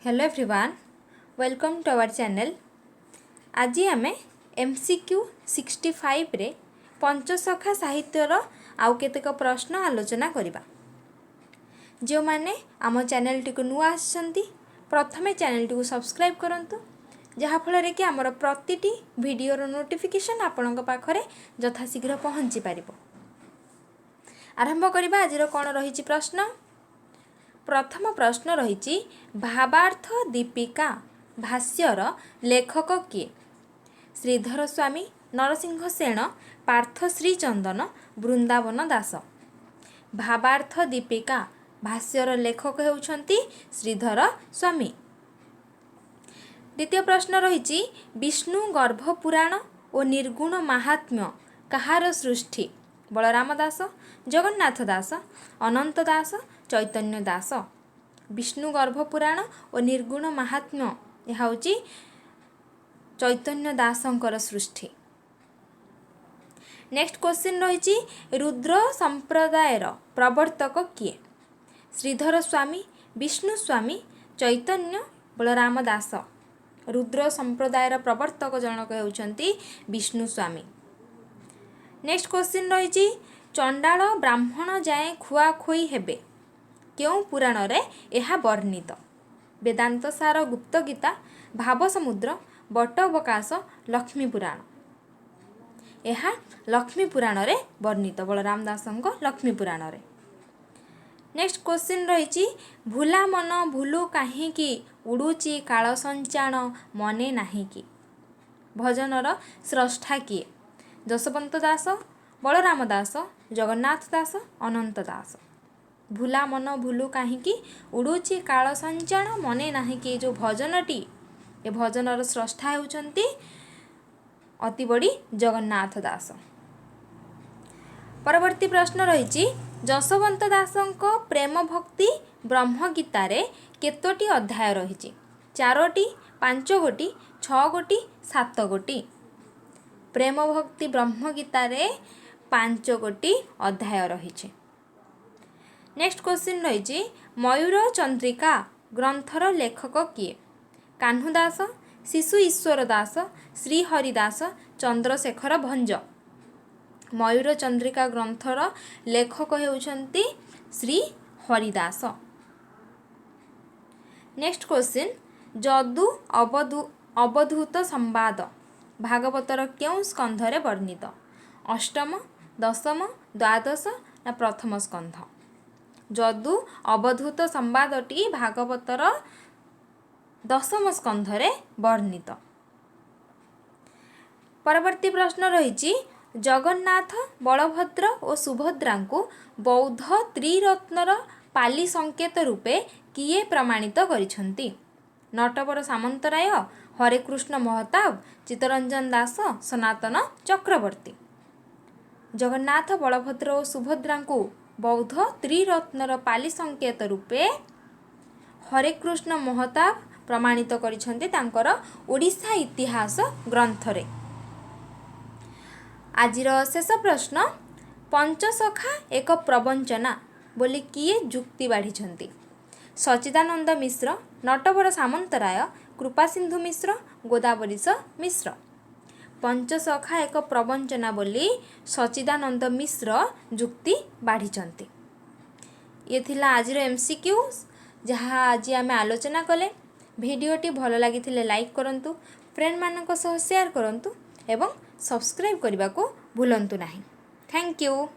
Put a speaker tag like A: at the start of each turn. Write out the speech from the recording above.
A: Hello everyone, welcome to our channel. आज आम MCQ-65 रे पंचसखा साहित्यर आउ केतेक प्रश्न आलोचना करबा। जो माने आम चैनल टी को नुआ आछंती प्रथमे चैनल टी को सब्सक्राइब करंतु, जहा फल कि आमर प्रतिटी वीडियोर नोटिफिकेशन आपणक पाखरे यथाशीघ्र पहुँची पारिबो। आरंभ करबा। आज कौन रही प्रश्न? प्रथम प्रश्न रही भावार्थ दीपिका भाष्यर लेखक किए? श्रीधर स्वामी, नरसिंह सेन, पार्थश्री चंदन, वृंदावन दास। भावार्थ दीपिका भाष्यर लेखक होउछंती श्रीधर स्वामी। द्वितीय प्रश्न रही विष्णु गर्भ पुराण और निर्गुण महात्म्य कहार सृष्टि? बलराम दास, जगन्नाथ दास, अनंत दास, चैतन्य दास। विष्णु गर्भ पुराण और निर्गुण महात्म्य यह हूँ चैतन्य दासंकर सृष्टि। नेक्स्ट क्वेश्चन रही रुद्र संप्रदायर प्रवर्तक किए? श्रीधर स्वामी, विष्णु स्वामी, चैतन्य, बलराम दास। रुद्र संप्रदायर प्रवर्तक जनक होउछंती विष्णु स्वामी। नेक्स्ट क्वेश्चन रही चंडाल ब्राह्मण जाए खुआखुई हेबे क्यों पुराण रे यह वर्णित? वेदांत सार, गुप्त गीता, भाव समुद्र, बटवकाश, लक्ष्मी पुराण। यह लक्ष्मी पुराण रे वर्णित, बलराम दासंक लक्ष्मी पुराण रे। नेक्स्ट क्वेश्चन रही भूला मन भूलु काहींकी उड़ुची काल संचाण मने नाही कि? भजनर स्रष्टा किए? जसवंत दास, बलराम दास, जगन्नाथ दास, अनंत दास। भूला मन भूलु काहींकी उड़ुची काल संचाण मने नाही कि जो भजनटी ए भजनर स्रष्टा होउछंती अति बड़ी जगन्नाथ दास। परवर्ती प्रश्न रही जसवंत दासंक प्रेम भक्ति ब्रह्म गीतारे केतोटी अध्याय रही? 4टी, 5 गोटी, 6 गोटी, 7 गोटी। प्रेम भक्ति ब्रह्म गीतारे 5 गोटी अध्याय रही। नेक्स्ट क्वेश्चन रही मयूर चंद्रिका ग्रंथर लेखक किए? कान्हू दास, शिशु ईश्वर दास, श्री हरिदास, चंद्रशेखर भंज। मयूर चंद्रिका ग्रंथर लेखक होउछंती श्री हरिदास। नेक्स्ट क्वेश्चन जदु अवधूत संवाद भागवतर क्यों स्कंधरे वर्णित? अष्टम, दशम, द्वादश ना प्रथम स्कंध? जदु अवधूत संवादटी भागवतर दशम स्कंधरे वर्णित। परवर्ती प्रश्न रही जगन्नाथ, बलभद्र और सुभद्रा को बौद्ध त्रिरत्नर पाली संकेत रूपे किए प्रमाणित करिसंती? नटवर सामंतराय, हरेकृष्ण महताब, चित्तरंजन दास, सनातन चक्रवर्ती। जगन्नाथ, बलभद्र और सुभद्रा को बौद्ध त्रिरत्नर पाली संकेत रूपे हरेकृष्ण महताब प्रमाणित करिसंती तांकर ओडिशा इतिहास ग्रंथरे। आजिर शेष प्रश्न पंचसखा एक प्रवंचना बोली किए जुक्ति बाढ़ी? सच्चिदानंद मिश्र, नटवर सामंतराय, कृपासिंधु मिश्र, गोदावरीश मिश्र। पंचसखा एक प्रवंचना बोली सच्चिदानंद मिश्र जुक्ति बाढ़ी। ये थिला आजिर MCQ जहाँ आज आम आलोचना कले। भिडियोटी भल लगी लाइक करंतु, फ्रेंड मानक सह शेयर करंतु एवं सब्सक्राइब करने को भूलंतु नहीं। Thank you.